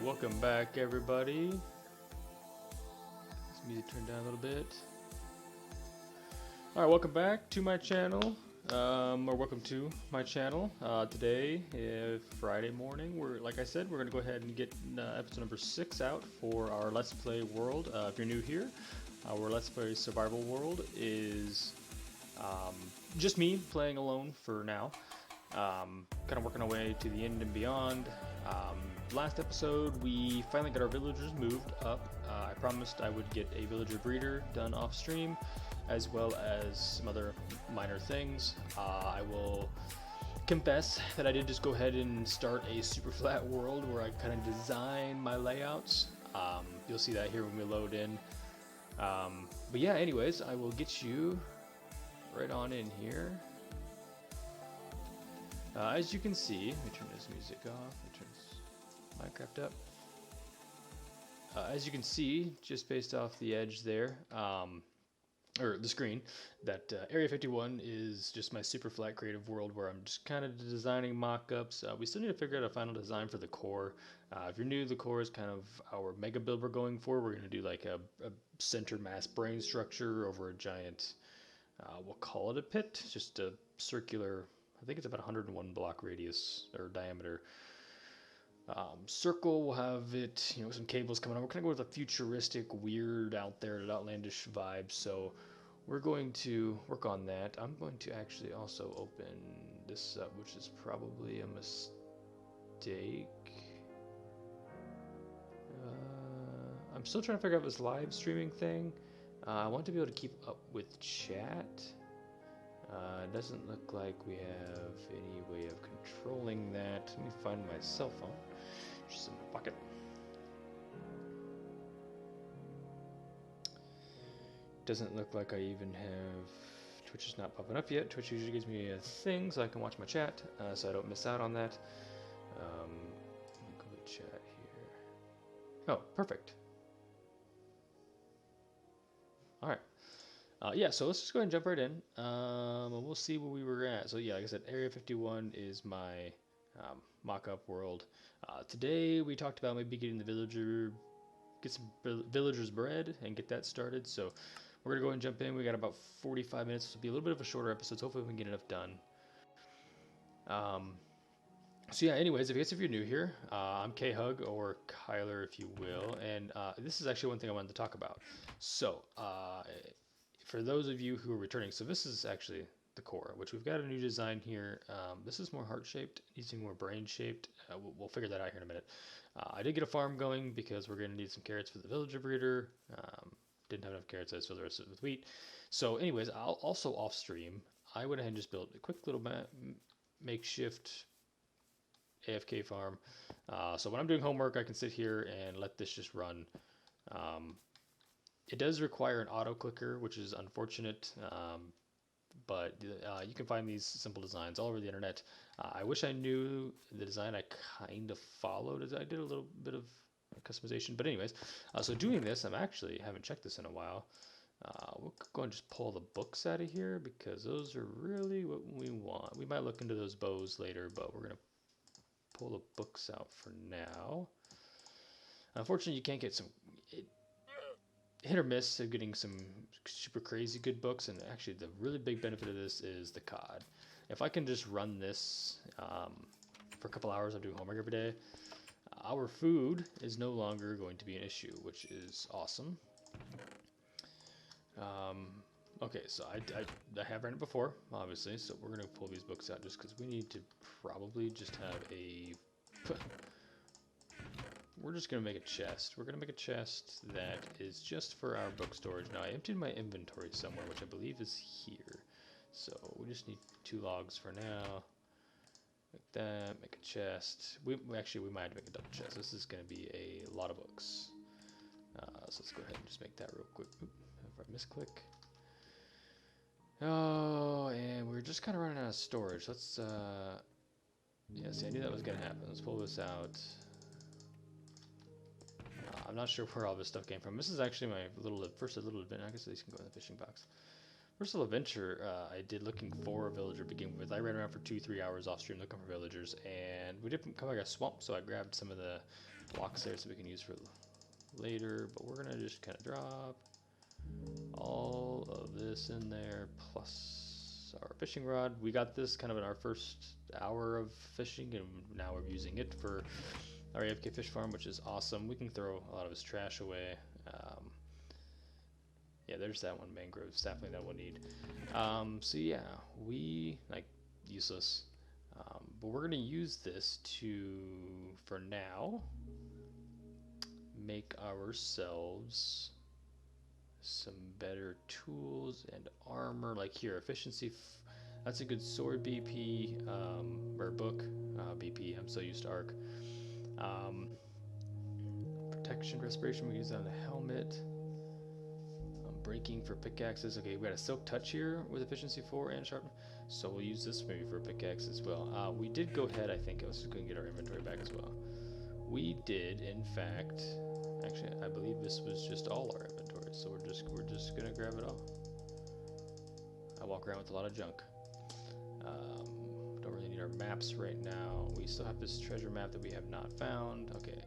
Welcome back, everybody. This music turned down a little bit. All right, welcome back to my channel, or welcome to my channel. Today, Friday morning, like I said, we're gonna go ahead and get episode number 6 out for our Let's Play world. If you're new here, our Let's Play survival world is just me playing alone for now. Kind of working our way to the end and beyond. Last episode, we finally got our villagers moved up. I promised I would get a villager breeder done off stream, as well as some other minor things. I will confess that I did just go ahead and start a super flat world where I kind of design my layouts. You'll see that here when we load in. But yeah, anyways, I will get you right on in here. As you can see, let me turn this music off. Let me turn this Minecraft up. As you can see, just based off the edge there, or the screen, that Area 51 is just my super flat creative world where I'm just kind of designing mock-ups. We still need to figure out a final design for the core. If you're new, the core is kind of our mega build we're going for. We're going to do like a center mass brain structure over a giant, we'll call it a pit, just a circular, I think it's about 101 block radius or diameter. Circle will have it, some cables coming on. We're going to go with a futuristic, weird, out there, outlandish vibe. So we're going to work on that. I'm going to actually also open this up, which is probably a mistake. I'm still trying to figure out this live streaming thing. I want to be able to keep up with chat. It doesn't look like we have any way of controlling that. Let me find my cell phone, which is in my pocket. Doesn't look like I even have... Twitch is not popping up yet. Twitch usually gives me a thing so I can watch my chat, so I don't miss out on that. Let me go to chat here. Oh, perfect. Alright. Yeah, so let's just go ahead and jump right in, and we'll see where we were at. So yeah, like I said, Area 51 is my mock-up world. Today we talked about maybe getting get some villagers bred and get that started. So we're gonna go ahead and jump in. We got about 45 minutes. This will be a little bit of a shorter episode, so hopefully we can get enough done. So yeah, anyways, if you're new here, I'm K-Hug, or Kyler if you will, and this is actually one thing I wanted to talk about. So, for those of you who are returning, so this is actually the core, which we've got a new design here. This is more heart-shaped, needs to be more brain-shaped. We'll figure that out here in a minute. I did get a farm going because we're going to need some carrots for the villager breeder. Didn't have enough carrots, so I filled the rest of it with wheat. So anyways, I'll also off-stream, I went ahead and just built a quick little makeshift AFK farm. So when I'm doing homework, I can sit here and let this just run. It does require an auto clicker, which is unfortunate, but you can find these simple designs all over the internet. I wish I knew the design I kind of followed, as I did a little bit of customization. But anyways, so doing this, haven't checked this in a while. We'll go and just pull the books out of here because those are really what we want. We might look into those bows later, but we're going to pull the books out for now. Unfortunately, you can't get some... hit or miss of getting some super crazy good books, and actually the really big benefit of this is the COD. If I can just run this for a couple hours, I'm doing homework every day, our food is no longer going to be an issue, which is awesome. Okay, so I have ran it before, obviously, so we're going to pull these books out just because we need to probably just have a... We're just going to make a chest. We're going to make a chest that is just for our book storage. Now, I emptied my inventory somewhere, which I believe is here. So, we just need 2 logs for now. Make that, make a chest. We might have to make a double chest. This is going to be a lot of books. So, let's go ahead and just make that real quick. Oop, if I misclick. Oh, and we're just kind of running out of storage. Let's, yeah, see, I knew that was going to happen. Let's pull this out. I'm not sure where all this stuff came from. This is actually my first little adventure. I guess these can go in the fishing box. First little adventure I did looking for a villager to begin with. I ran around for 2-3 hours off stream looking for villagers, and we did come like a swamp, so I grabbed some of the blocks there so we can use for later, but we're gonna just kind of drop all of this in there plus our fishing rod. We got this kind of in our first hour of fishing, and now we're using it for our AFK fish farm, which is awesome. We can throw a lot of his trash away. Yeah, there's that one mangrove sapling that we'll need. So yeah, we like useless, but we're gonna use this to, for now, make ourselves some better tools and armor. Like here, efficiency. That's a good sword BP or book BP. I'm so used to arc. Protection, respiration. We use that on the helmet. Breaking for pickaxes. Okay, we got a silk touch here with efficiency 4 and sharp, so we'll use this maybe for a pickaxe as well. We did go ahead, I think I was just going to get our inventory back as well. We did, in fact, actually, I believe this was just all our inventory, so we're just gonna grab it all. I walk around with a lot of junk. Don't really need our maps right now. We still have this treasure map that we have not found. Okay,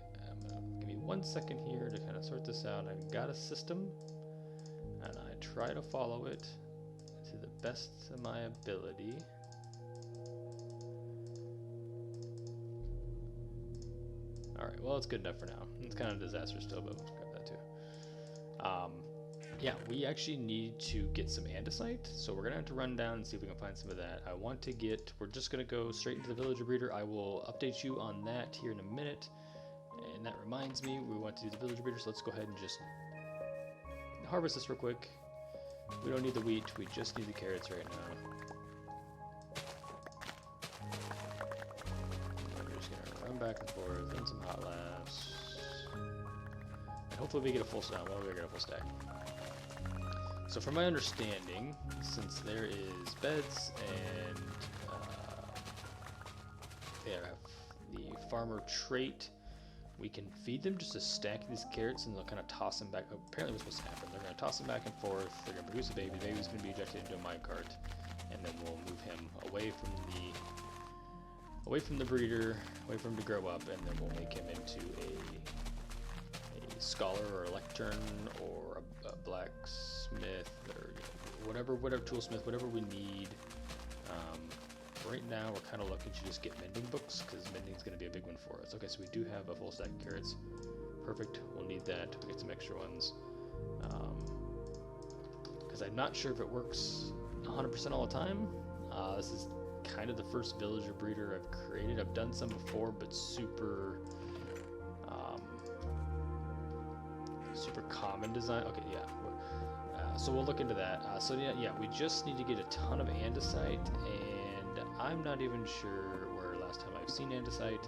give me 1 second here to kind of sort this out. I've got a system, and I try to follow it to the best of my ability. Alright, well, it's good enough for now. It's kind of a disaster still, but we'll grab that too. Yeah, we actually need to get some andesite, so we're going to have to run down and see if we can find some of that. I want to get, we're just going to go straight into the villager breeder. I will update you on that here in a minute. And that reminds me, we want to do the villager breeder, so let's go ahead and just harvest this real quick. We don't need the wheat, we just need the carrots right now. We're just gonna run back and forth in some hot labs. And hopefully we get a full stack. Well, we get a full stack. So from my understanding, since there is beds and they have the farmer trait, we can feed them just a stack of these carrots and they'll kind of toss them back. Apparently what's supposed to happen, they're going to toss them back and forth, they're going to produce a baby, the baby's going to be ejected into a minecart, and then we'll move him away from the breeder, away from him to grow up, and then we'll make him into a scholar or a lectern or a blacksmith or whatever toolsmith, whatever we need. Right now we're kind of looking to just get mending books because mending is going to be a big one for us. Okay, so we do have a full stack of carrots. Perfect, we'll need that. We'll get some extra ones. Because I'm not sure if it works 100% all the time. This is kind of the first villager breeder I've created. I've done some before, but super common design. Okay, yeah. So we'll look into that. So yeah, we just need to get a ton of andesite, and I'm not even sure where last time I've seen andesite.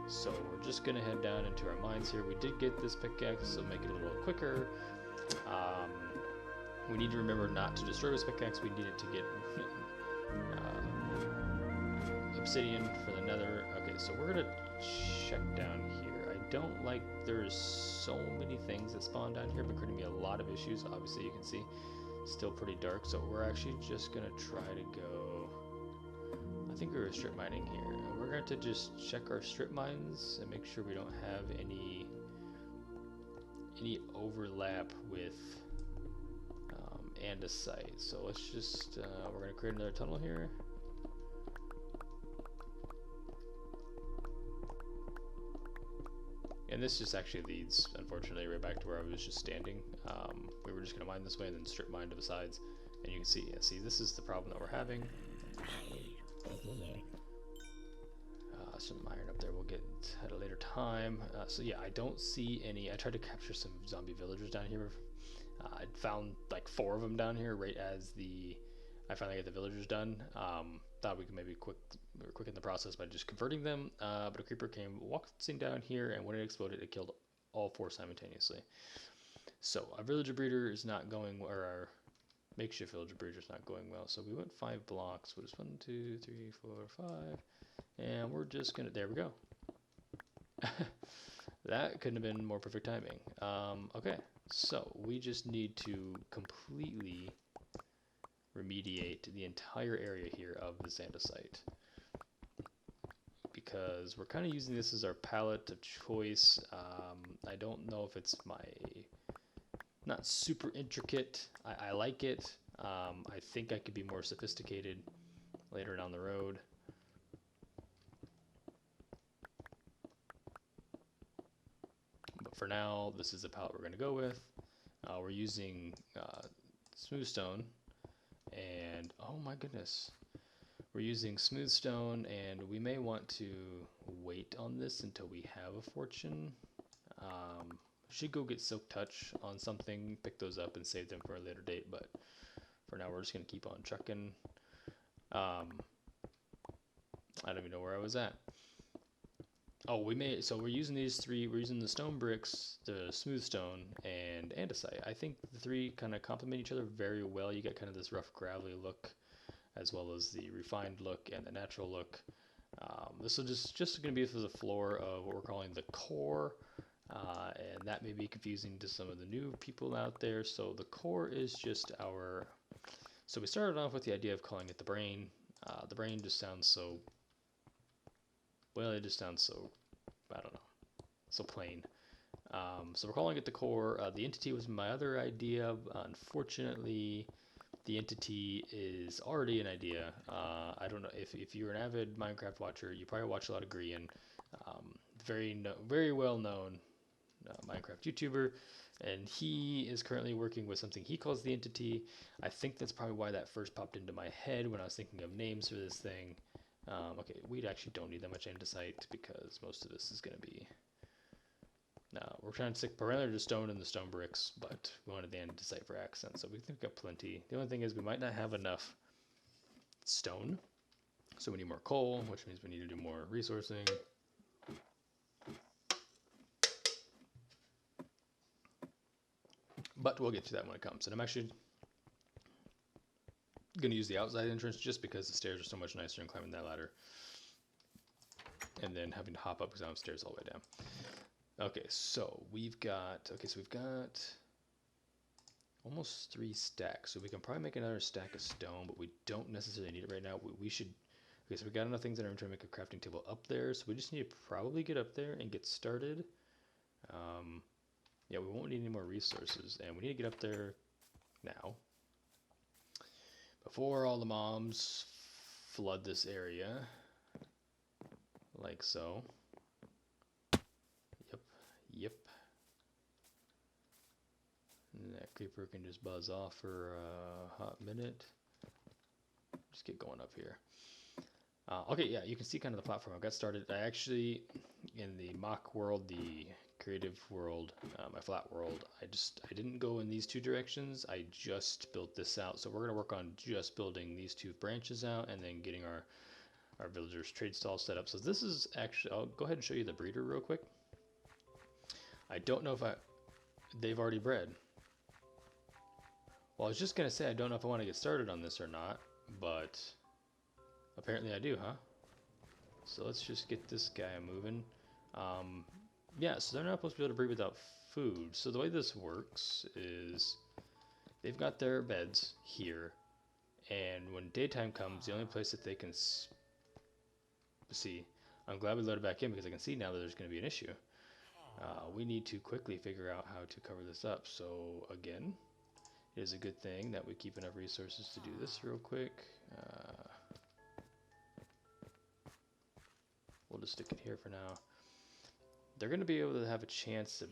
So we're just gonna head down into our mines here. We did get this pickaxe, so make it a little quicker. We need to remember not to destroy this pickaxe. We need it to get obsidian for the nether. Okay, so we're gonna check down here. I don't like there's so many things that spawn down here, but creating me a lot of issues. Obviously, you can see still pretty dark. So we're actually just gonna try to go. I think we were strip mining here. We're going to just check our strip mines and make sure we don't have any overlap with andesite. So let's just we're going to create another tunnel here. And this just actually leads, unfortunately, right back to where I was just standing. We were just going to mine this way and then strip mine to the sides. And you can see, this is the problem that we're having. Some iron up there we'll get at a later time. So yeah, I don't see any. I tried to capture some zombie villagers down here. I found like 4 of them down here right as I finally got the villagers done. Thought we could maybe quicken the process by just converting them, but a creeper came waltzing down here, and when it exploded, it killed all 4 simultaneously. So our villager breeder is not going, or our makeshift villager breeder is not going well. So we went 5 blocks. What is 1, 2, 3, 4, 5, and we're just gonna. There we go. That couldn't have been more perfect timing. Okay, so we just need to completely remediate the entire area here of this andesite, because we're kind of using this as our palette of choice. I don't know if it's not super intricate. I like it. I think I could be more sophisticated later down the road. But for now, this is the palette we're going to go with. We're using smooth stone, and oh my goodness, we're using smooth stone, and we may want to wait on this until we have a fortune. Should go get silk touch on something, pick those up and save them for a later date, but for now we're just going to keep on trucking. I don't even know where I was at. Oh, so we're using these three. We're using the stone bricks, the smooth stone, and andesite. I think the three kind of complement each other very well. You get kind of this rough gravelly look, as well as the refined look and the natural look. This will just going to be for the floor of what we're calling the core, and that may be confusing to some of the new people out there. So the core is just our. So we started off with the idea of calling it the brain. The brain just sounds so. Well, it just sounds so, I don't know, so plain. So we're calling it the core. The entity was my other idea. Unfortunately, the entity is already an idea. I don't know if you're an avid Minecraft watcher, you probably watch a lot of Grian, very well known Minecraft YouTuber, and he is currently working with something he calls the entity. I think that's probably why that first popped into my head when I was thinking of names for this thing. Okay, we actually don't need that much andesite because most of this is going to be... we're trying to stick perimeter to stone in the stone bricks, but we wanted the andesite for accent, so we think we've got plenty. The only thing is we might not have enough stone, so we need more coal, which means we need to do more resourcing. But we'll get to that when it comes, and I'm actually going to use the outside entrance just because the stairs are so much nicer than climbing that ladder and then having to hop up downstairs all the way down. Okay, so we've got almost 3 stacks, so we can probably make another stack of stone, but we don't necessarily need it right now. We should. Okay, so we got enough things in our inventory to make a crafting table up there, so we just need to probably get up there and get started. Yeah, we won't need any more resources, and we need to get up there now before all the mobs flood this area, like so. Yep. And that creeper can just buzz off for a hot minute. Just get going up here. Okay, yeah, you can see kind of the platform I got started. I actually, in the mock world, the creative world, my flat world, I didn't go in these 2 directions. I just built this out. So we're going to work on just building these 2 branches out and then getting our villagers trade stall set up. So this is actually, I'll go ahead and show you the breeder real quick. I don't know if they've already bred. Well, I was just going to say, I don't know if I want to get started on this or not, but apparently I do, huh? So let's just get this guy moving. Yeah, so they're not supposed to be able to breed without food. So the way this works is they've got their beds here, and when daytime comes, the only place that they can see, I'm glad we loaded back in because I can see now that there's going to be an issue. We need to quickly figure out how to cover this up. So again, it is a good thing that we keep enough resources to do this real quick. We'll just stick it here for now. They're going to be able to have a chance of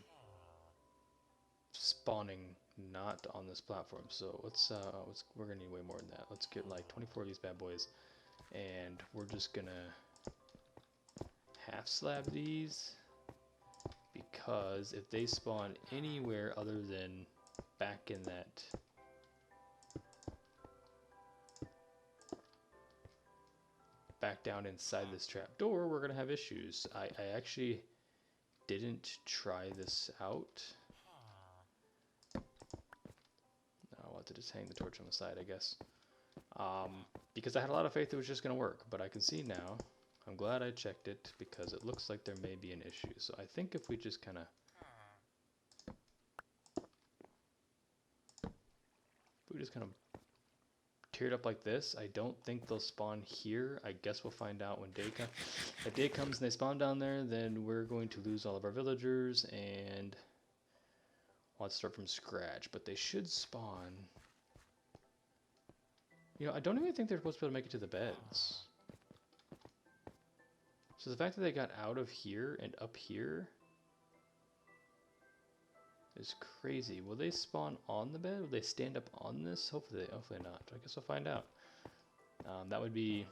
spawning not on this platform. So we're going to need way more than that. Let's get like 24 of these bad boys, and we're just going to half slab these, because if they spawn anywhere other than back in that back down inside this trap door, we're going to have issues. I actually didn't try this out. I'll have to just hang the torch on the side, I guess. Because I had a lot of faith it was just going to work, but I can see now. I'm glad I checked it because it looks like there may be an issue. So I think if we just kind of tiered up like this, I don't think they'll spawn here. I guess we'll find out when day comes. If day comes and they spawn down there, then we're going to lose all of our villagers and we'll have to start from scratch. But they should spawn. You know, I don't even think they're supposed to be able to make it to the beds. So the fact that they got out of here and up here is crazy. Will they spawn on the bed? Will they stand up on this? Hopefully not. I guess we'll find out. That would be...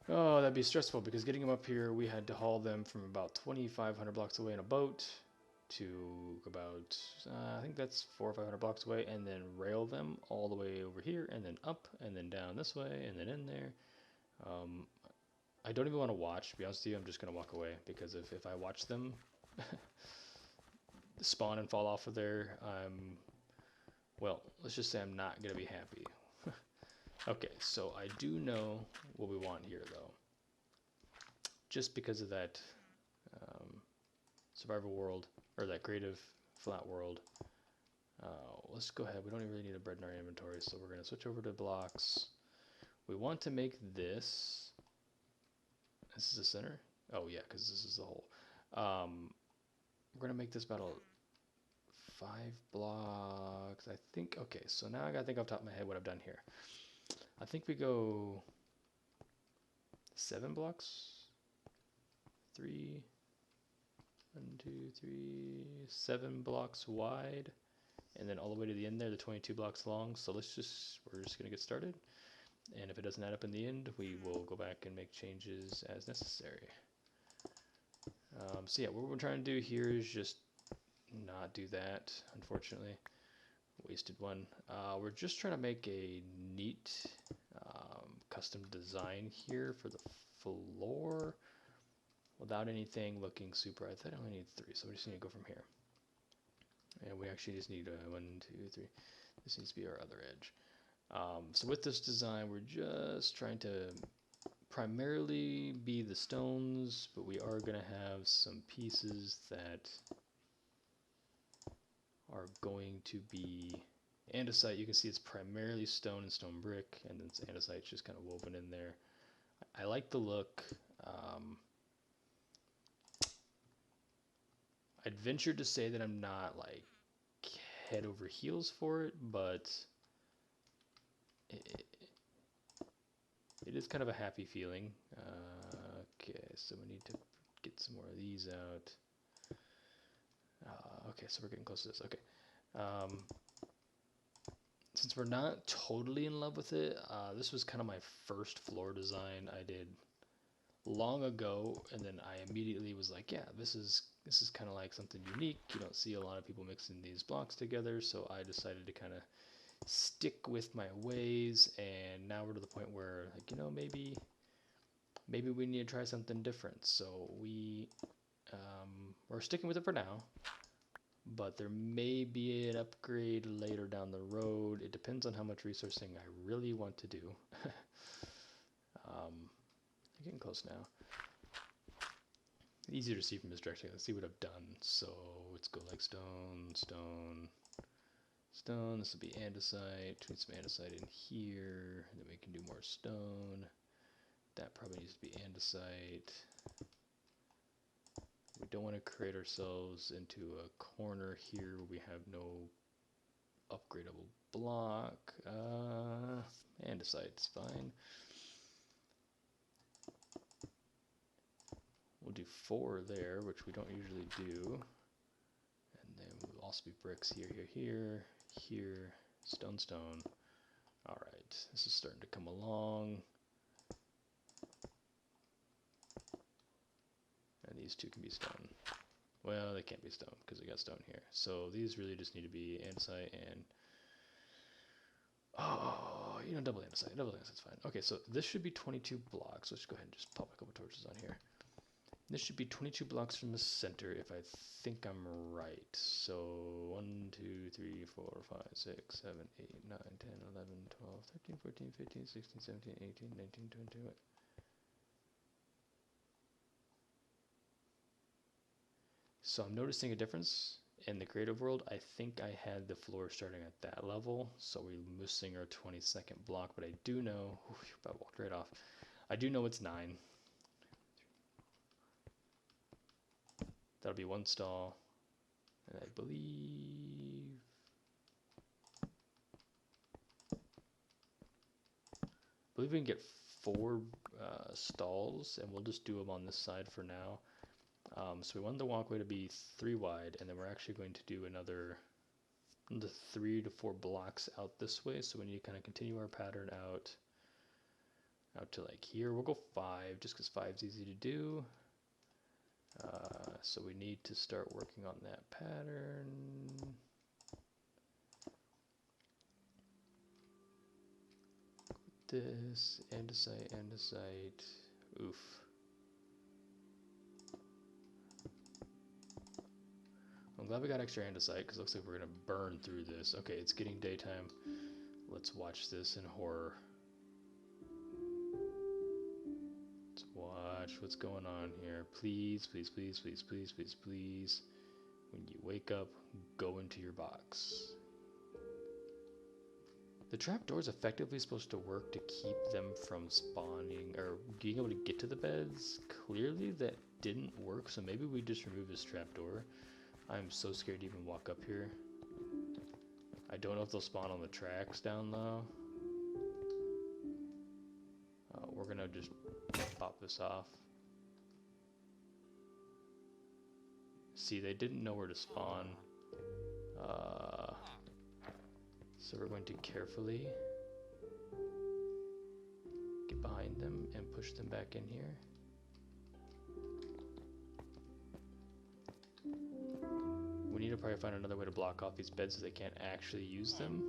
Oh, that'd be stressful because getting them up here, we had to haul them from about 2,500 blocks away in a boat to about, I think that's 400 or 500 blocks away, and then rail them all the way over here, and then up, and then down this way, and then in there. I don't even want to watch, to be honest with you. I'm just going to walk away because if I watch them spawn and fall off of there, well, let's just say I'm not going to be happy. Okay, so I do know what we want here, though. Just because of that survival world, or that creative flat world. Let's go ahead. We don't even really need a bread in our inventory, so we're going to switch over to blocks. We want to make this. This is the center? Oh, yeah, because this is the whole. We're going to make this about 5 blocks, I think. Okay, so now I got to think off the top of my head what I've done here. I think we go 7 blocks. 3, 1, 2, 3, 7 blocks wide, and then all the way to the end there, the 22 blocks long. So we're just gonna get started, and if it doesn't add up in the end, we will go back and make changes as necessary. So yeah, what we're trying to do here is just not do that, unfortunately. Wasted one. We're just trying to make a neat custom design here for the floor without anything looking super. I thought I only need 3, so we just need to go from here. And we actually just need 1, 2, 3. This needs to be our other edge. So with this design, we're just trying to primarily be the stones, but we are going to have some pieces that are going to be andesite. You can see it's primarily stone and stone brick, and then andesite's just kind of woven in there. I like the look. I'd venture to say that I'm not like head over heels for it, but it is kind of a happy feeling. Okay, so we need to get some more of these out. Okay, so we're getting close to this. Okay. Since we're not totally in love with it, this was kind of my first floor design I did long ago, and then I immediately was like, yeah, this is kind of like something unique. You don't see a lot of people mixing these blocks together, so I decided to kind of stick with my ways, and now we're to the point where, like, you know, maybe we need to try something different. So we're sticking with it for now, but there may be an upgrade later down the road. It depends on how much resourcing I really want to do. I'm getting close now. Easier to see from this direction. Let's see what I've done. So let's go like stone, stone, stone. This will be andesite. Put some andesite in here. And then we can do more stone. That probably needs to be andesite. We don't want to create ourselves into a corner here where we have no upgradable block. Andesite's fine. We'll do 4 there, which we don't usually do. And then we'll also be bricks here, here, here, here, stone, stone. Alright, this is starting to come along. And these 2 can be stone. Well, they can't be stone because we got stone here. So these really just need to be andesite and... Oh, you know, double andesite. Double andesite's fine. Okay, so this should be 22 blocks. Let's go ahead and just pop a couple torches on here. This should be 22 blocks from the center if I think I'm right. So 1, 2, 3, 4, 5, 6, 7, 8, 9, 10, 11, 12, 13, 14, 15, 16, 17, 18, 19, 20. So I'm noticing a difference in the creative world, I think I had the floor starting at that level, so we're missing our 22nd block, but I do know, I walked right off, I do know it's 9. That'll be 1 stall, and I believe we can get 4 stalls, and we'll just do them on this side for now. So we want the walkway to be 3 wide, and then we're actually going to do another 3 to 4 blocks out this way. So we need to kind of continue our pattern out to like here. We'll go 5 just because 5 is easy to do. So we need to start working on that pattern. This andesite. Oof. I'm glad we got extra andesite because it looks like we're gonna burn through this. Okay, it's getting daytime. Let's watch this in horror. Let's watch what's going on here. Please, please, please, please, please, please, please. When you wake up, go into your box. The trapdoor is effectively supposed to work to keep them from spawning or being able to get to the beds. Clearly that didn't work, so maybe we just remove this trapdoor. I'm so scared to even walk up here. I don't know if they'll spawn on the tracks down low. We're gonna just pop this off. See, they didn't know where to spawn. So we're going to carefully get behind them and push them back in here. We need to probably find another way to block off these beds so they can't actually use them.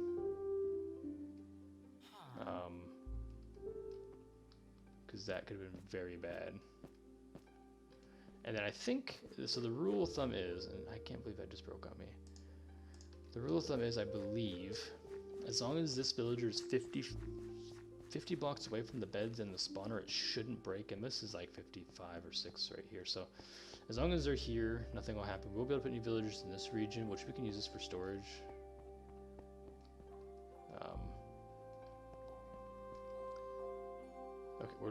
Because that could have been very bad. And then I think, so the rule of thumb is, and I can't believe that just broke on me. The rule of thumb is, I believe, as long as this villager is 50 blocks away from the beds and the spawner, it shouldn't break. And this is like 55 or 6 right here. So as long as they're here, nothing will happen. We'll be able to put new villagers in this region, which we can use this for storage. Okay, we're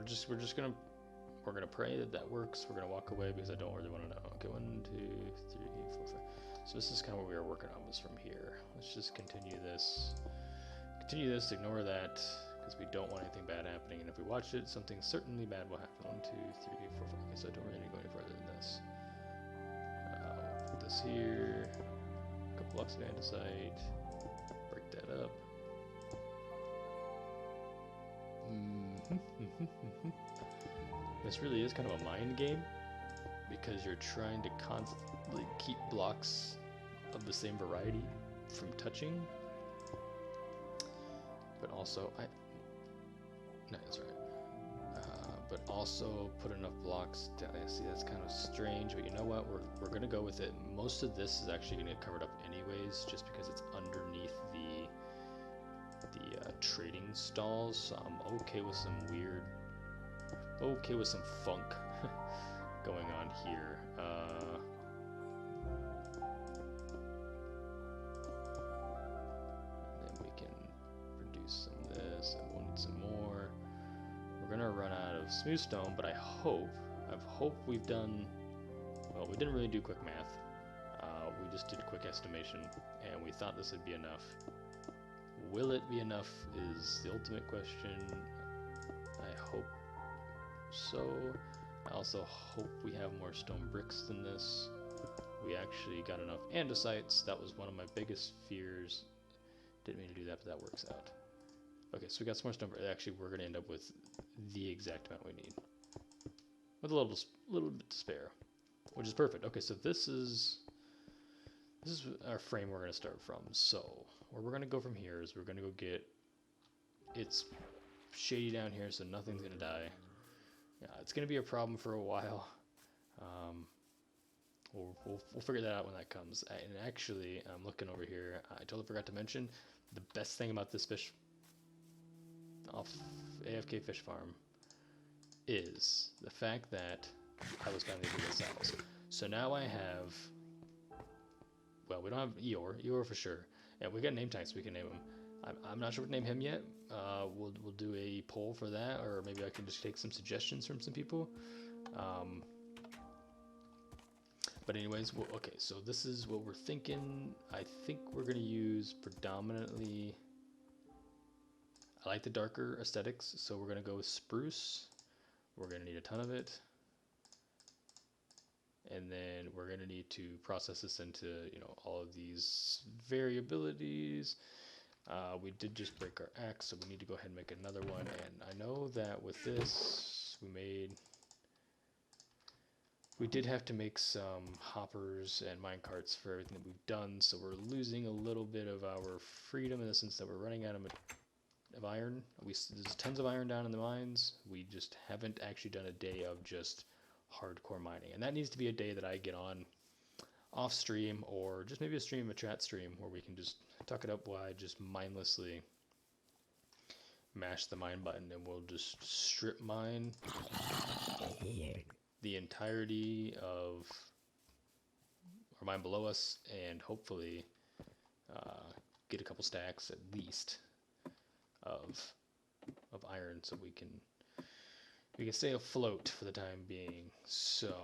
gonna pray that works. We're gonna walk away because I don't really want to know. Okay, 1, 2, 3, 4, 5. So this is kind of what we were working on, was from here. Let's just continue this. Continue this, ignore that, because we don't want anything bad happening. And if we watch it, something certainly bad will happen. 1, 2, 3, 4, 5. Okay, so I don't really need to go any further than this. We'll put this here. A couple blocks of andesite. Break that up. This really is kind of a mind game, because you're trying to constantly keep blocks of the same variety from touching, but also no, that's right. But also put enough blocks down. See, that's kind of strange, but you know what? We're gonna go with it. Most of this is actually gonna get covered up anyways, just because it's underneath the trading stalls. So I'm okay with some funk going on here. Then we can produce some of this, and we'll need some more. We're gonna run out of smooth stone, but I hope we've done, well, we didn't really do quick math. We just did quick estimation, and we thought this would be enough. Will it be enough is the ultimate question. I hope so. I also hope we have more stone bricks than this. We actually got enough andesites. That was one of my biggest fears. Didn't mean to do that, but that works out. Okay, so we got some more stone bricks. Actually, we're going to end up with the exact amount we need, with a little bit to spare, which is perfect. Okay, so this is our frame we're going to start from. So where we're going to go from here is we're going to go get, it's shady down here, so nothing's going to die. Yeah, it's going to be a problem for a while. We'll figure that out when that comes. And actually, I'm looking over here. I totally forgot to mention the best thing about this fish off AFK Fish Farm is the fact that I was finally able to get saddles. So now I have well, we don't have Eeyore for sure. Yeah, we got name tags, we can name him. I'm not sure what to name him yet. We'll do a poll for that, or maybe I can just take some suggestions from some people. But anyways, well, okay, so this is what we're thinking. I think we're gonna use predominantly, I like the darker aesthetics, so we're gonna go with spruce. We're gonna need a ton of it. And then we're gonna need to process this into, all of these variabilities. We did just break our axe, so we need to go ahead and make another one. And I know that with this, we did have to make some hoppers and mine carts for everything that we've done, so we're losing a little bit of our freedom in the sense that we're running out of iron. There's tons of iron down in the mines. We just haven't actually done a day of just hardcore mining, and that needs to be a day that I get on off stream, or just maybe a chat stream, where we can just tuck it up while I just mindlessly mash the mine button, and we'll just strip mine the entirety of our mine below us, and hopefully get a couple stacks at least of iron, so we can stay afloat for the time being. So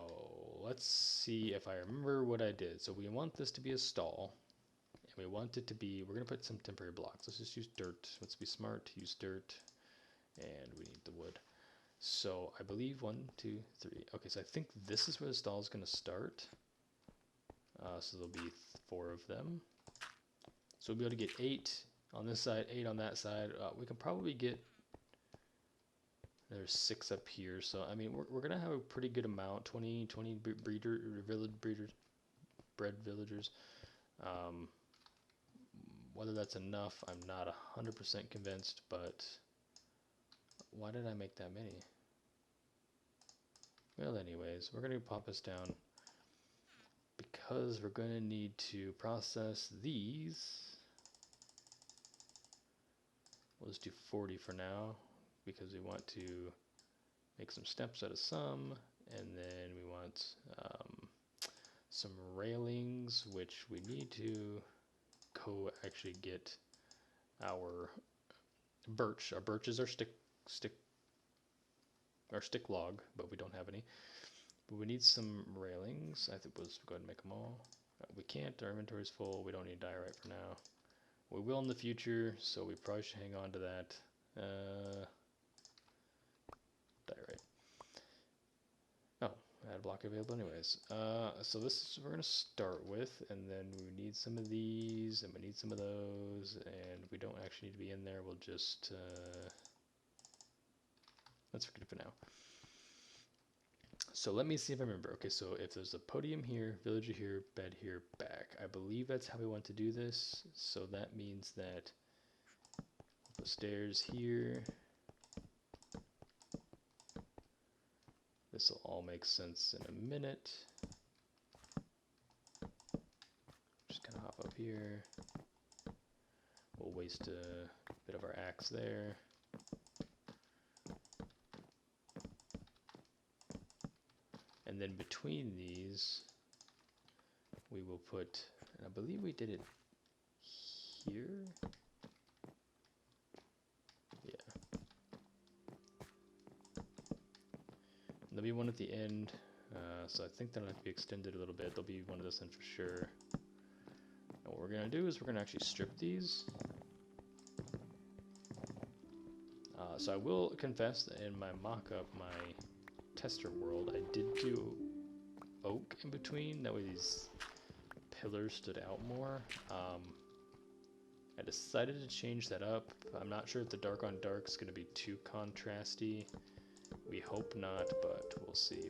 let's see if I remember what I did. So we want this to be a stall, and we want it to be, we're gonna put some temporary blocks. Let's just use dirt. Let's be smart, use dirt, and we need the wood. So I believe 1, 2, 3. Okay, so I think this is where the stall is gonna start. So there'll be 4 of them. So we'll be able to get 8 on this side, 8 on that side. We can probably get, there's 6 up here. So I mean, we're gonna have a pretty good amount, 20 bred villagers. Whether that's enough, I'm not 100% convinced, but why did I make that many? Well, anyways, we're gonna pop this down because we're gonna need to process these. We'll just do 40 for now, because we want to make some steps out of some, and then we want some railings, which we need to go actually get our birch. Our birch is our stick log, but we don't have any. But we need some railings. I think we'll just go ahead and make them all. We can't, our inventory's full. We don't need diorite for now. We will in the future, so we probably should hang on to that. Diorite. Oh, I had a block available anyways. So this is what we're gonna start with, and then we need some of these, and we need some of those, and we don't actually need to be in there. We'll just let's forget it for now. So let me see if I remember. Okay, so if there's a podium here, villager here, bed here, back. I believe that's how we want to do this. So that means that we'll put stairs here. This will all make sense in a minute. Just kind of hop up here. We'll waste a bit of our axe there. And then between these, we will put, and I believe we did it here. Yeah. And there'll be one at the end, so I think that'll have to be extended a little bit. There'll be one of this in for sure. And what we're gonna do is we're gonna actually strip these. So I will confess that in my mock-up, my tester world, I did do oak in between. That way these pillars stood out more. I decided to change that up. I'm not sure if the dark on dark is going to be too contrasty. We hope not, but we'll see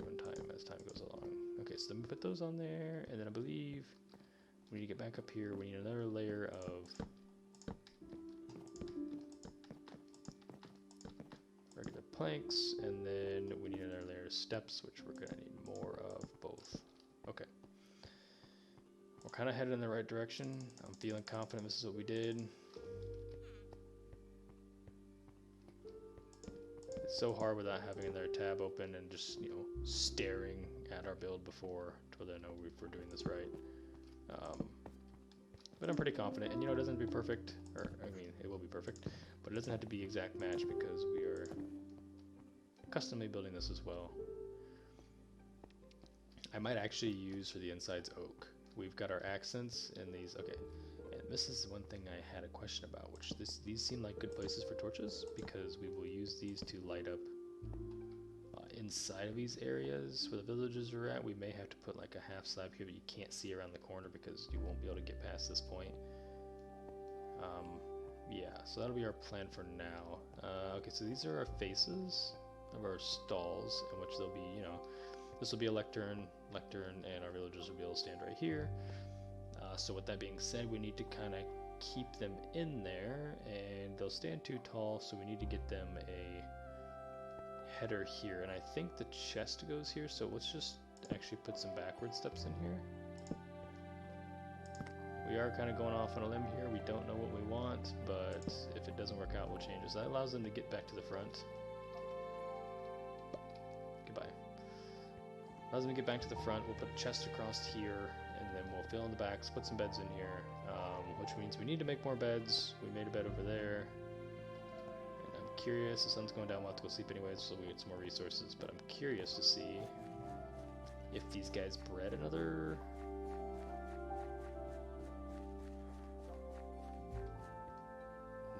as time goes along. Okay, so let me put those on there, and then I believe we need to get back up here. We need another layer of regular planks, and then we need another layer of steps, which we're gonna need more of both. Okay. We're kind of headed in the right direction. I'm feeling confident this is what we did. It's so hard without having another tab open and just, staring at our build before to let I know if we're doing this right. but I'm pretty confident. And you know, it doesn't have to be perfect, or I mean, it will be perfect, but it doesn't have to be exact match because we are customly building this as well. I might actually use for the insides oak. We've got our accents in these. Okay, and this is one thing I had a question about, which these seem like good places for torches because we will use these to light up inside of these areas where the villagers are at. We may have to put like a half slab here that you can't see around the corner because you won't be able to get past this point. Yeah, so that'll be our plan for now. Okay, so these are our faces of our stalls in which there'll be, you know, this will be a lectern, and our villagers will be able to stand right here. So with that being said, we need to kind of keep them in there, and they'll stand too tall, so we need to get them a header here, and I think the chest goes here, so let's just actually put some backward steps in here. We are kind of going off on a limb here. We don't know what we want, but if it doesn't work out, we'll change it. So that allows them to get back to the front. Goodbye. Allows them to get back to the front. We'll put a chest across here, and then we'll fill in the backs, put some beds in here, which means we need to make more beds. We made a bed over there. And I'm curious, the sun's going down, we'll have to go sleep anyways, so we get some more resources, but I'm curious to see if these guys bred another...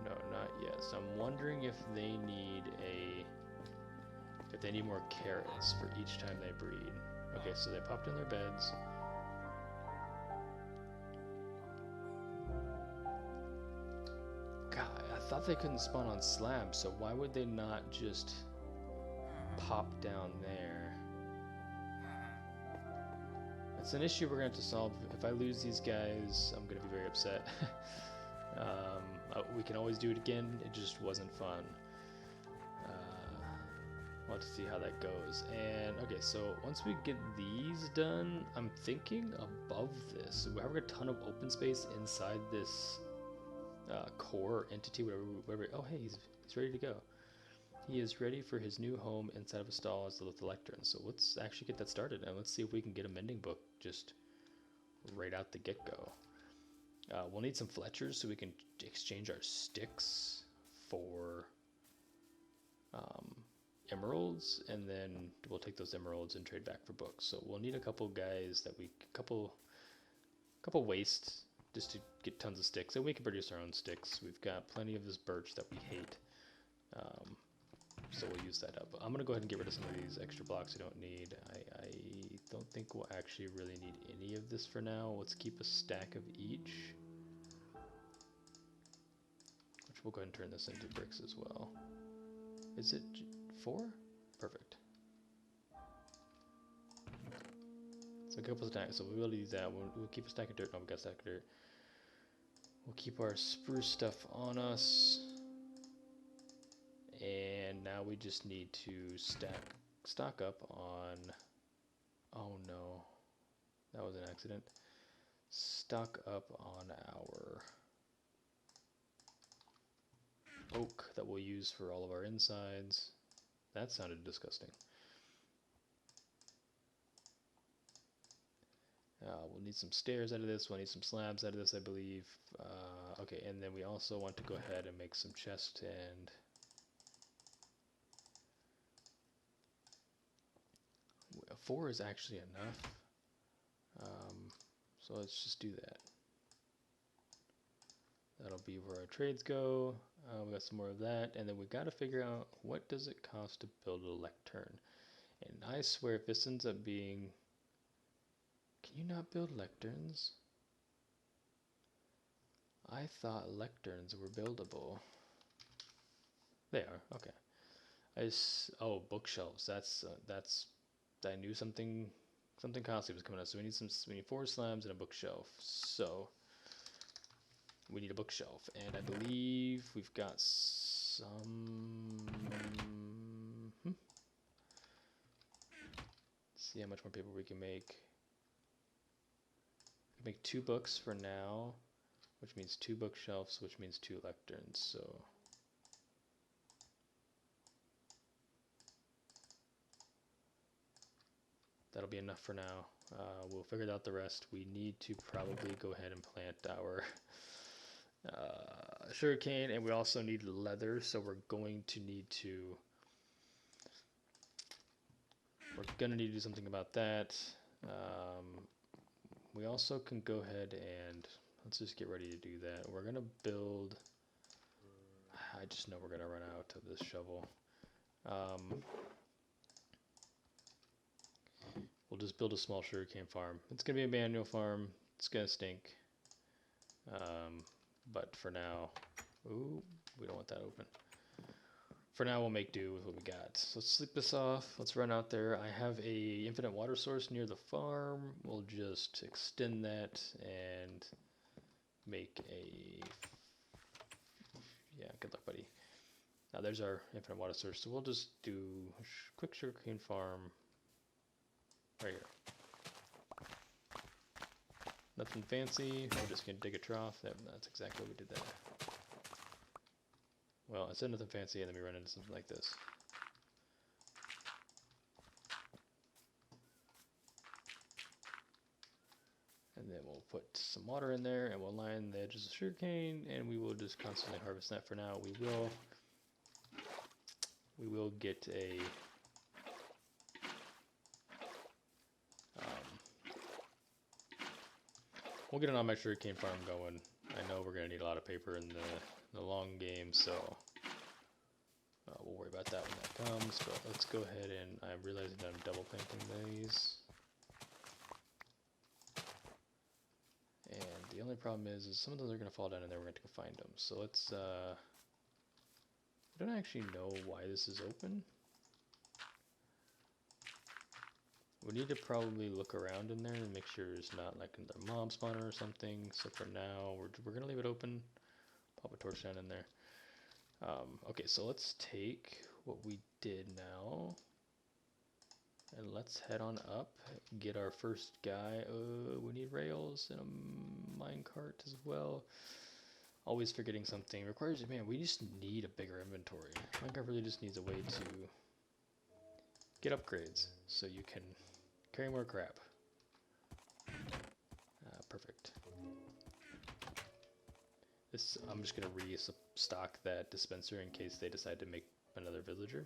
No, not yet. So I'm wondering if they need more carrots for each time they breed. Okay, so they popped in their beds. God, I thought they couldn't spawn on slabs, so why would they not just pop down there? It's an issue we're going to have to solve. If I lose these guys, I'm going to be very upset. We can always do it again, it just wasn't fun. We'll have to see how that goes. And okay, so once we get these done, I'm thinking above this, we have a ton of open space inside this core entity, whatever. Oh, hey, he's ready to go. He is ready for his new home inside of a stall as the lectern. So let's actually get that started, and let's see if we can get a mending book just right out the get-go. We'll need some Fletchers so we can exchange our sticks for emeralds, and then we'll take those emeralds and trade back for books. So we'll need a couple guys that couple wastes just to get tons of sticks, and we can produce our own sticks. We've got plenty of this birch that we hate, so we'll use that up. I'm gonna go ahead and get rid of some of these extra blocks we don't need. I don't think we'll actually really need any of this for now. Let's keep a stack of each, which we'll go ahead and turn this into bricks as well. Is it 4? Perfect. So a couple of stacks, so we'll use that. We'll keep a stack of dirt. Oh, we got a stack of dirt. We'll keep our spruce stuff on us. And now we just need to stock up on... Oh no, that was an accident. Stock up on our oak that we'll use for all of our insides. That sounded disgusting. We'll need some stairs out of this. We'll need some slabs out of this, I believe. Okay, and then we also want to go ahead and make some chests, and four is actually enough. So let's just do that. That'll be where our trades go. We got some more of that, and then we got to figure out what does it cost to build a lectern. And I swear, if this ends up being, can you not build lecterns? I thought lecterns were buildable. They are, okay. Oh, bookshelves. That's I knew something costly was coming up. So we need 4 slabs and a bookshelf. So we need a bookshelf, and I believe we've got some. Let's see how much more paper we can make. We can make 2 books for now, which means 2 bookshelves, which means 2 lecterns. So that'll be enough for now. We'll figure out the rest. We need to probably go ahead and plant our sugarcane, and we also need leather, so we're going to need to do something about that. We also can go ahead and let's just get ready to do that. We're gonna build. I just know we're gonna run out of this shovel. We'll just build a small sugarcane farm. It's gonna be a manual farm. It's gonna stink. But for now, ooh, we don't want that open. For now, we'll make do with what we got. So let's sleep this off. Let's run out there. I have a infinite water source near the farm. We'll just extend that and make a... Yeah, good luck, buddy. Now there's our infinite water source. So we'll just do a quick sugarcane farm right here. Nothing fancy. We're just going to dig a trough. That's exactly what we did there. Well, I said nothing fancy, and then we run into something like this. And then we'll put some water in there, and we'll line the edges of sugarcane, and we will just constantly harvest that for now. We will get a... we'll get an automatic sugarcane farm going. I know we're going to need a lot of paper in the long game, so we'll worry about that when that comes. But let's go ahead and I'm realizing that I'm double planting these. And the only problem is some of those are going to fall down and then we're going to go find them. So let's, I don't actually know why this is open. We need to probably look around in there and make sure it's not like another mob spawner or something. So for now, we're going to leave it open. Pop a torch down in there. Okay, so let's take what we did now. And let's head on up, get our first guy. We need rails and a minecart as well. Always forgetting something. Requires, man, we just need a bigger inventory. Minecraft really just needs a way to get upgrades so you can carry more crap. Perfect. This, I'm just going to restock that dispenser in case they decide to make another villager.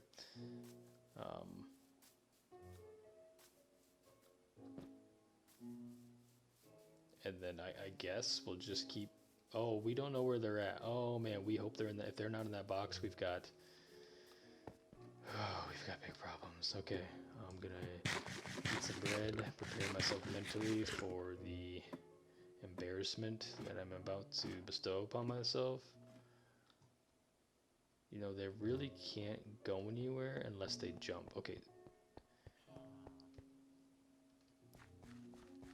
And then I guess we'll just keep... Oh, we don't know where they're at. Oh man, we hope they're in that. If they're not in that box, we've got big problems. Okay, I'm gonna eat some bread, prepare myself mentally for the embarrassment that I'm about to bestow upon myself. You know, they really can't go anywhere unless they jump. Okay.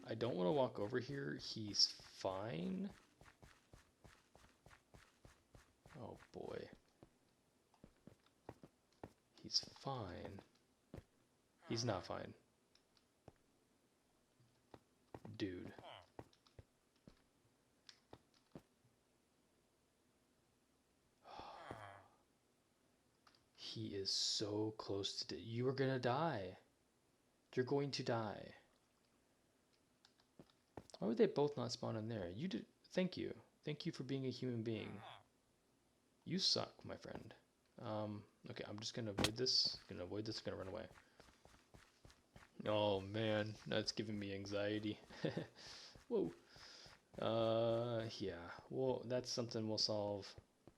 I don't want to walk over here. He's fine. Oh boy. He's fine. He's not fine. Dude. He is so close to... You are gonna die. You're going to die. Why would they both not spawn in there? You did. Thank you. Thank you for being a human being. You suck, my friend. Okay, I'm just gonna avoid this. Gonna run away. Oh man, that's giving me anxiety. Whoa. Yeah. Well, that's something we'll solve.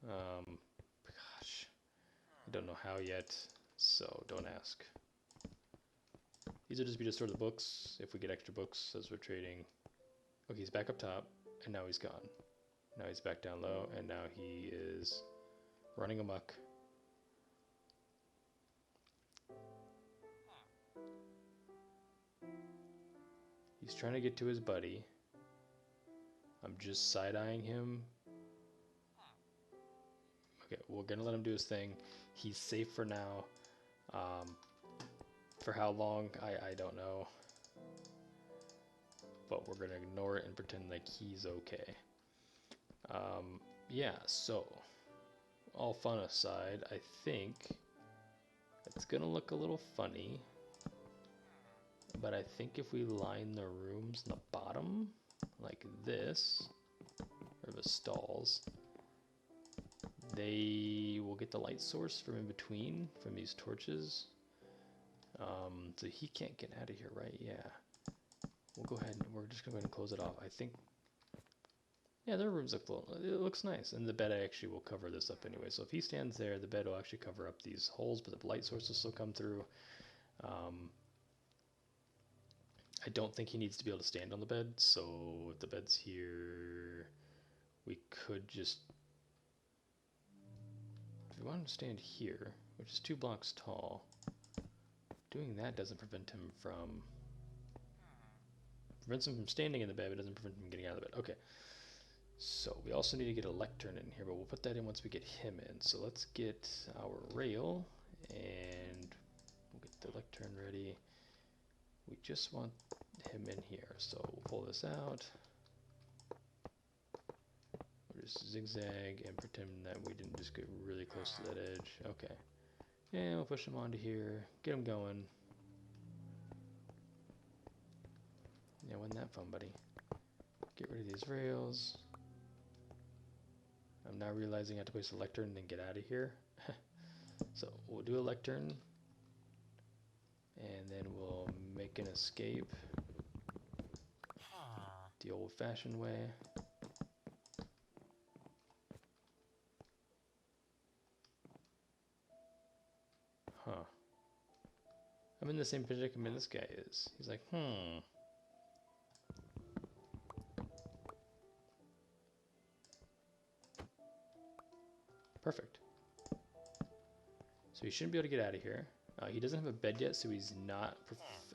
Gosh, I don't know how yet, so don't ask. These will just be to store the books if we get extra books as we're trading. Okay, he's back up top, and now he's gone. Now he's back down low, and now he is running amok. He's trying to get to his buddy. I'm just side-eyeing him. Okay, we're gonna let him do his thing. He's safe for now. For how long, I don't know. But we're gonna ignore it and pretend like he's okay. Yeah, so all fun aside, I think it's gonna look a little funny But I think if we line the rooms in the bottom, like this, or the stalls, they will get the light source from in between, from these torches. So he can't get out of here, right? Yeah. We'll go ahead and we're just going to go ahead and close it off. I think, yeah, their rooms look full. It looks nice. And the bed actually will cover this up anyway. So if he stands there, the bed will actually cover up these holes, but the light source will still come through. I don't think he needs to be able to stand on the bed, so if the bed's here, we could just, if we want him to stand here, which is 2 blocks tall, doing that doesn't prevent him from, prevents him from standing in the bed, but doesn't prevent him from getting out of the bed. Okay, so we also need to get a lectern in here, but we'll put that in once we get him in. So let's get our rail, and we'll get the lectern ready. We just want him in here, so we'll pull this out. We'll just zigzag and pretend that we didn't just get really close to that edge. Okay. And we'll push him onto here, get him going. Yeah, wasn't that fun, buddy? Get rid of these rails. I'm now realizing I have to place a lectern and then get out of here. So we'll do a lectern, and then we'll make an escape the old-fashioned way. Huh. I'm in the same predicament this guy is. He's like, Perfect. So he shouldn't be able to get out of here. He doesn't have a bed yet, so he's not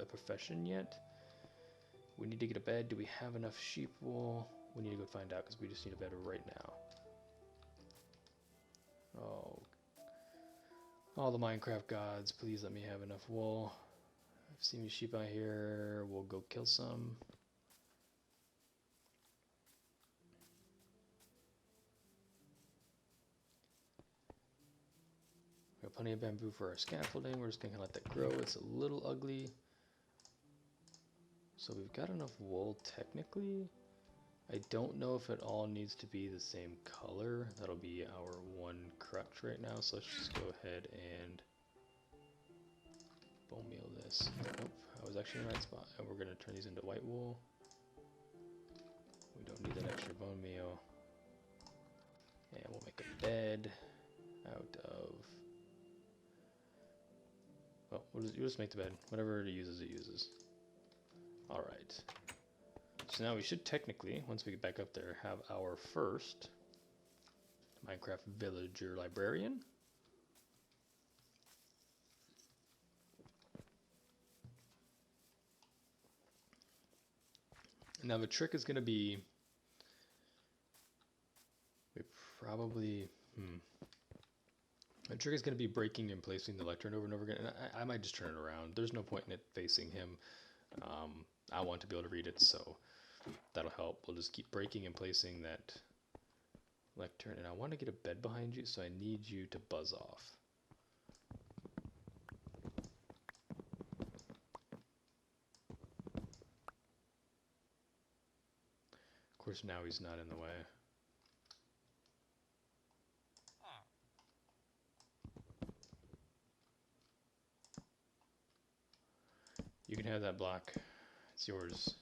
a profession yet. We need to get a bed. Do we have enough sheep wool? We need to go find out, because we just need a bed right now. Oh. All the Minecraft gods, please let me have enough wool. I've seen these sheep out here. We'll go kill some. We have plenty of bamboo for our scaffolding. We're just going to let that grow. It's a little ugly. So we've got enough wool technically. I don't know if it all needs to be the same color. That'll be our one crutch right now. So let's just go ahead and bone meal this. Nope, I was actually in the right spot. And we're going to turn these into white wool. We don't need that extra bone meal. And we'll make a bed out of... Well, you'll just make the bed. Whatever it uses, it uses. Alright. So now we should technically, once we get back up there, have our first Minecraft villager librarian. Now the trick is going to be, we probably, the trick is going to be breaking and placing the lectern over and over again. And I might just turn it around. There's no point in it facing him. I want to be able to read it, so that'll help. We'll just keep breaking and placing that lectern. And I want to get a bed behind you, so I need you to buzz off. Of course, now he's not in the way. You can have that block. It's yours.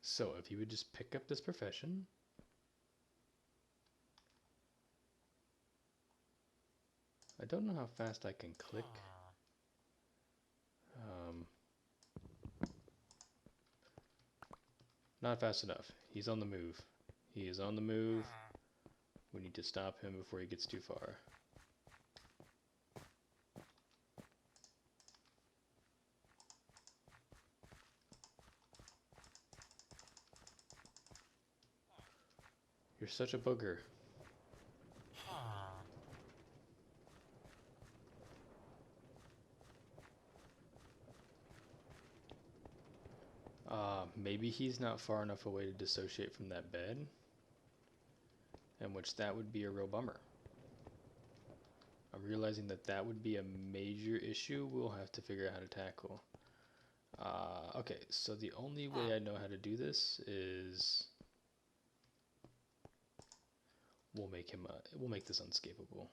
So if you would just pick up this profession. I don't know how fast I can click. Not fast enough. He's on the move. He is on the move. We need to stop him before he gets too far. You're such a booger. Maybe he's not far enough away to dissociate from that bed, in which that would be a real bummer. I'm realizing that that would be a major issue we'll have to figure out how to tackle. Okay, so the only way I know how to do this is we'll make this unscapable.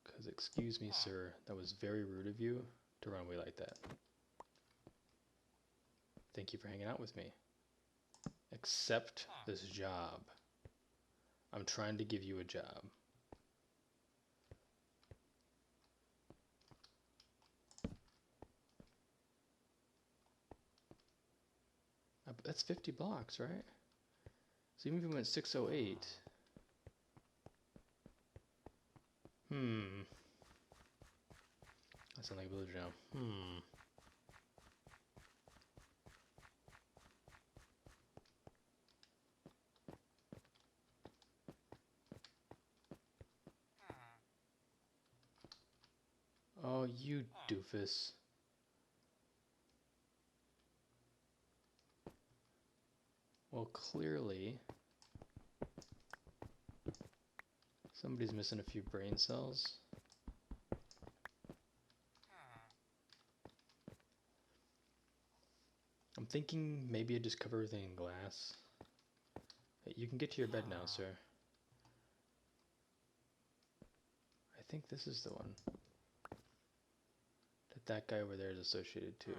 Because excuse me, sir, that was very rude of you to run away like that. Thank you for hanging out with me. Accept this job. I'm trying to give you a job. That's 50 blocks, right? So even if we went 608... That sounds like a villager now. Oh, you doofus. Well, clearly, somebody's missing a few brain cells. I'm thinking maybe I just cover everything in glass. Hey, you can get to your bed now, sir. I think this is the one that guy over there is associated to.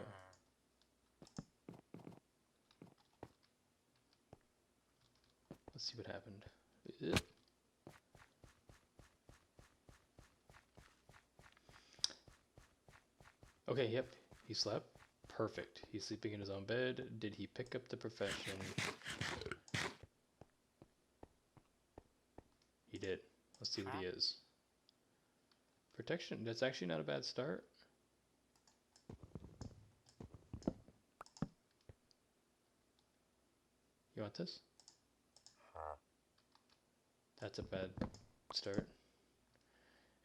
Let's see what happened. Okay, yep, he slept. Perfect. He's sleeping in his own bed. Did he pick up the profession? He did. Let's see what he is. Protection. That's actually not a bad start. You want this? That's a bad start.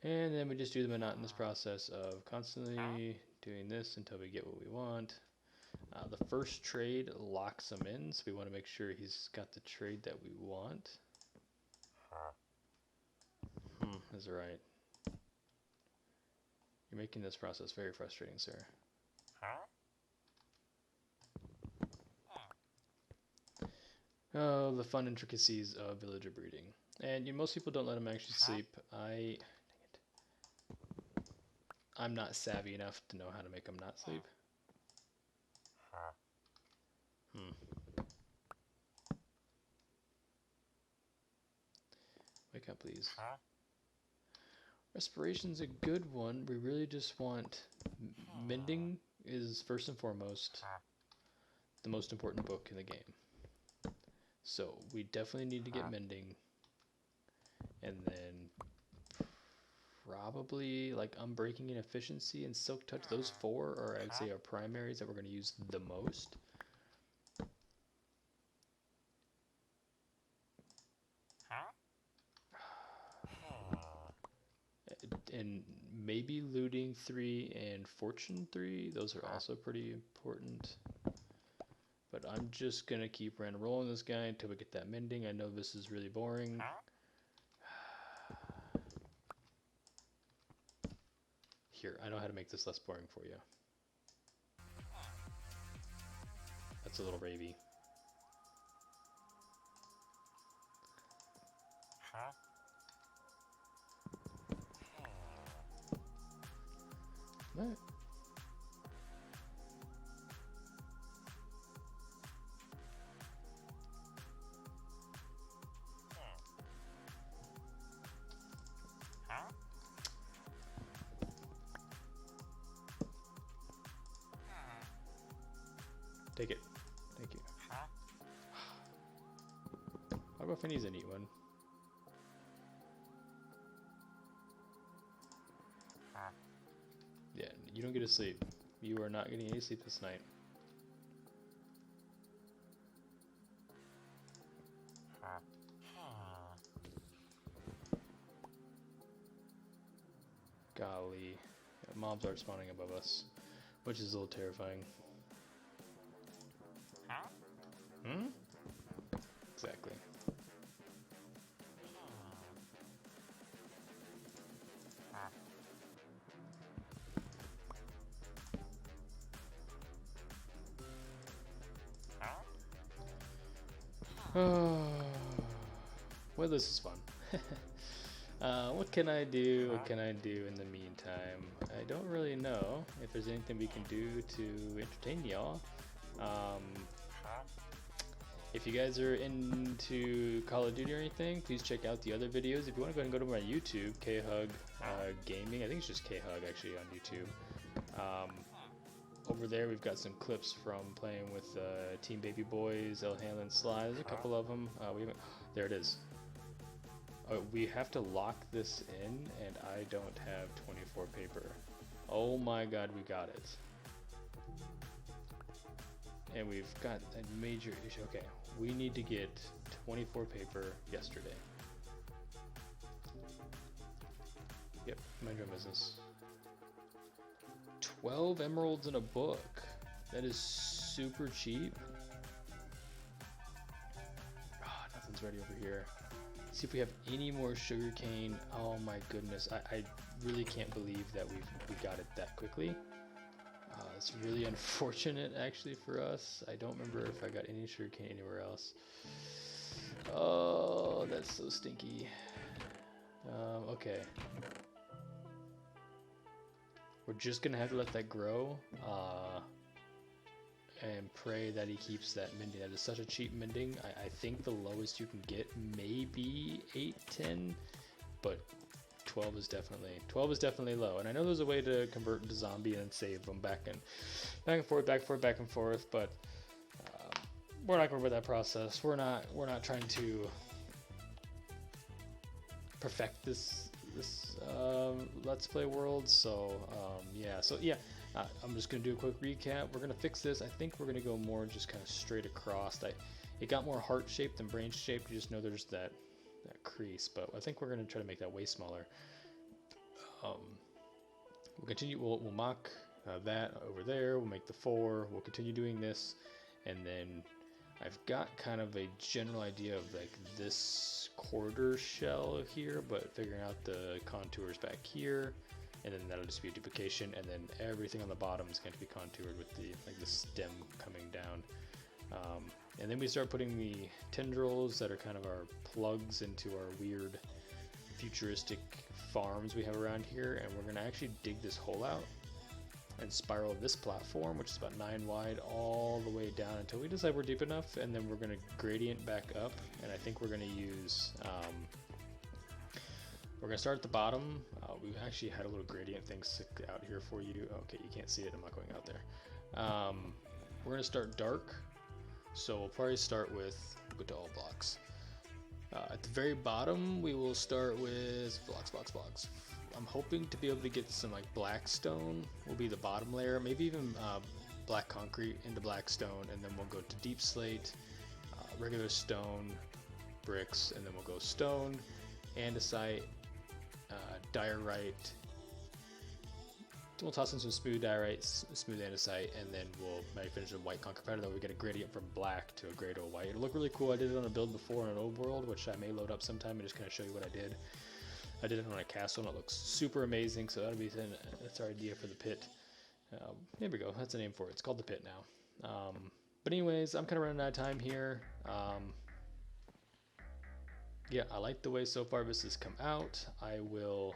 And then we just do the monotonous process of constantly doing this until we get what we want. The first trade locks him in, so we want to make sure he's got the trade that we want. That's right. You're making this process very frustrating, sir. Oh, the fun intricacies of villager breeding. And most people don't let them actually sleep. Dang it. I'm not savvy enough to know how to make them not sleep. Wake up, please. Respiration's a good one. We really just want... Mending is first and foremost the most important book in the game. So we definitely need to get mending. And then probably like unbreaking and efficiency and silk touch. Those four are, I'd say, our primaries that we're going to use the most. And maybe looting 3 and fortune 3. Those are also pretty important. But I'm just going to keep rolling this guy until we get that mending. I know this is really boring. Here, I know how to make this less boring for you. That's a little ravey. What? Take it. Thank you. I'll go Finny's and eat one. Yeah, you don't get to sleep. You are not getting any sleep this night. Golly. Yeah, mobs are spawning above us, which is a little terrifying. Exactly. Oh, well, this is fun. What can I do? What can I do in the meantime? I don't really know if there's anything we can do to entertain y'all. If you guys are into Call of Duty or anything, please check out the other videos. If you want to go ahead and go to my YouTube, KHug Gaming, I think it's just KHug actually on YouTube. Over there we've got some clips from playing with Team Baby Boys, El Hanlon Sly. There's a couple of them. There it is. We have to lock this in, and I don't have 24 paper. Oh my god, we got it. And we've got a major issue. Okay, we need to get 24 paper yesterday. Yep, mind your own business. 12 emeralds in a book. That is super cheap. Oh, nothing's ready over here. See if we have any more sugarcane. Oh my goodness, I really can't believe that we got it that quickly. It's really unfortunate actually for us. I don't remember if I got any sugarcane anywhere else. Oh, that's so stinky. Okay. We're just gonna have to let that grow and pray that he keeps that mending. That is such a cheap mending. I think the lowest you can get may be 8, 10, but 12 is definitely low. And I know there's a way to convert into zombie and save them back and forth, but we're not going to that process. We're not trying to perfect this Let's Play world. So yeah. I'm just gonna do a quick recap. We're gonna fix this. I think we're gonna go more just kind of straight across. It got more heart shaped than branch shaped. You just know there's that crease, but I think we're gonna try to make that way smaller. We'll continue. We'll mock that over there. We'll make the 4. We'll continue doing this, and then I've got kind of a general idea of like this quarter shell here, but figuring out the contours back here. And then that'll just be a duplication, and then everything on the bottom is going to be contoured with the stem coming down. And then we start putting the tendrils that are kind of our plugs into our weird futuristic farms we have around here, and we're going to actually dig this hole out and spiral this platform, which is about 9 wide, all the way down until we decide we're deep enough, and then we're going to gradient back up, and I think we're going to use we're going to start at the bottom. We actually had a little gradient thing stick out here for you. Okay, you can't see it. I'm not going out there. We're going to start dark. So we'll probably start with, go to all blocks. At the very bottom, we will start with blocks. I'm hoping to be able to get some like black stone will be the bottom layer. Maybe even black concrete into black stone. And then we'll go to deep slate, regular stone, bricks, and then we'll go stone, andesite, diorite. We'll toss in some smooth diorite, smooth andesite, and then we'll maybe finish with white concrete powder. That we get a gradient from black to a gray to a white. It'll look really cool. I did it on a build before on an old world, which I may load up sometime and just kind of show you what I did. I did it on a castle, and it looks super amazing. So that's our idea for the pit. There we go. That's the name for it. It's called the pit now. But anyways, I'm kind of running out of time here. Yeah, I like the way so far this has come out. I will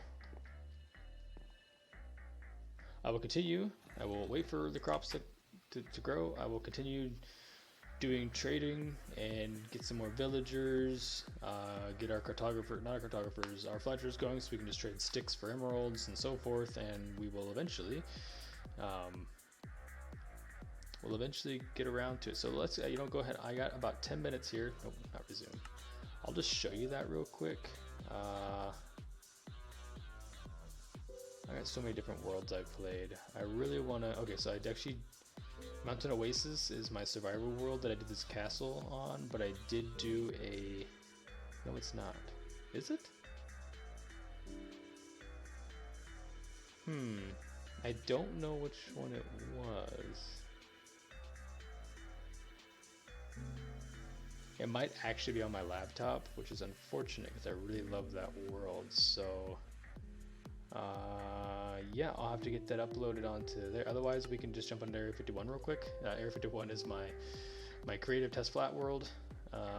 continue. I will wait for the crops to grow. I will continue doing trading and get some more villagers, get our our fletchers going, so we can just trade sticks for emeralds and so forth, and we will eventually get around to it. So let's go ahead. I got about 10 minutes here. Nope, not resume. I'll just show you that real quick. I got so many different worlds I've played. I really want to... Okay, so I actually... Mountain Oasis is my survival world that I did this castle on, but I did do a... No, it's not. Is it? I don't know which one it was. It might actually be on my laptop, which is unfortunate because I really love that world. So, yeah, I'll have to get that uploaded onto there. Otherwise, we can just jump onto Area 51 real quick. Area 51 is my creative test flat world.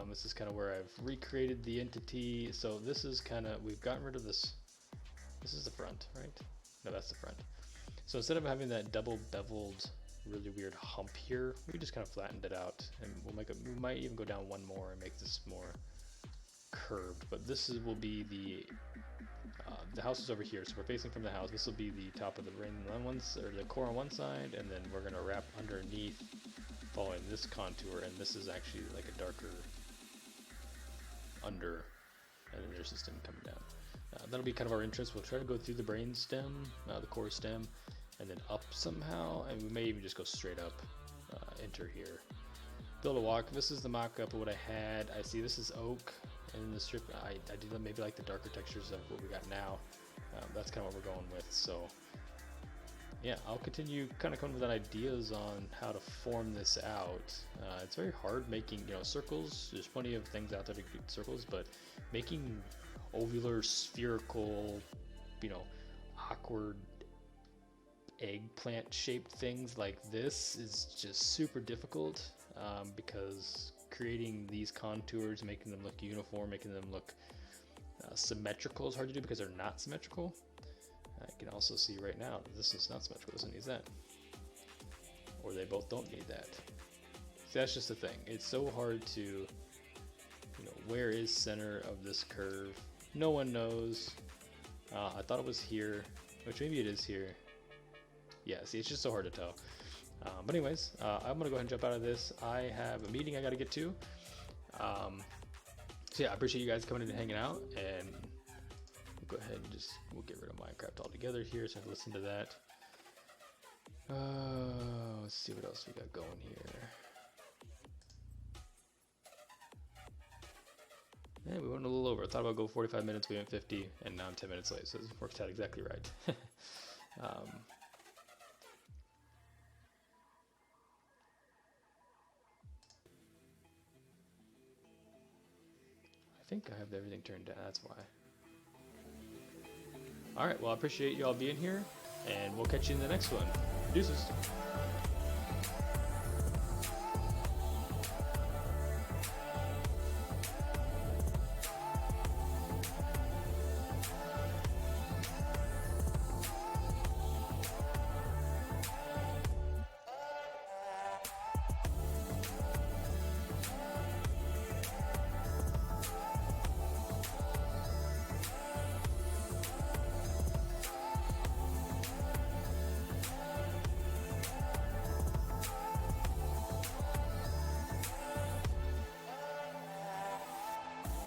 This is kind of where I've recreated the entity. So this is kind of, we've gotten rid of this. This is the front, right? No, that's the front. So instead of having that double beveled, really weird hump here, we just kind of flattened it out, and we'll make it. We might even go down one more and make this more curved. But this will be the house is over here, so we're facing from the house. This will be the top of the ring on one, or the core on one side, and then we're gonna wrap underneath, following this contour, and this is actually like a darker under, and then there's the stem coming down. That'll be kind of our entrance. We'll try to go through the brain stem, the core stem, and then up somehow, and we may even just go straight up, enter here. Build a walk. This is the mock-up of what I had. I see this is oak, and the strip, I do maybe like the darker textures of what we got now. That's kind of what we're going with. So yeah, I'll continue kind of coming with ideas on how to form this out. It's very hard making, circles. There's plenty of things out there to do circles, but making ovular, spherical, awkward eggplant shaped things like this is just super difficult, because creating these contours, making them look uniform, making them look symmetrical is hard to do because they're not symmetrical. I can also see right now that this is not symmetrical, doesn't need that. Or they both don't need that. See, that's just the thing. It's so hard to, where is center of this curve? No one knows. I thought it was here, which maybe it is here. Yeah, see, it's just so hard to tell. But anyways, I'm gonna go ahead and jump out of this. I have a meeting I gotta get to. So yeah, I appreciate you guys coming in and hanging out, and we'll go ahead and we'll get rid of Minecraft altogether here, so I can listen to that. Let's see what else we got going here. Yeah, we went a little over. I thought about go 45 minutes, we went 50, and now I'm 10 minutes late, so it worked out exactly right. I think I have everything turned down, that's why. Alright, well I appreciate you all being here, and we'll catch you in the next one. Deuces.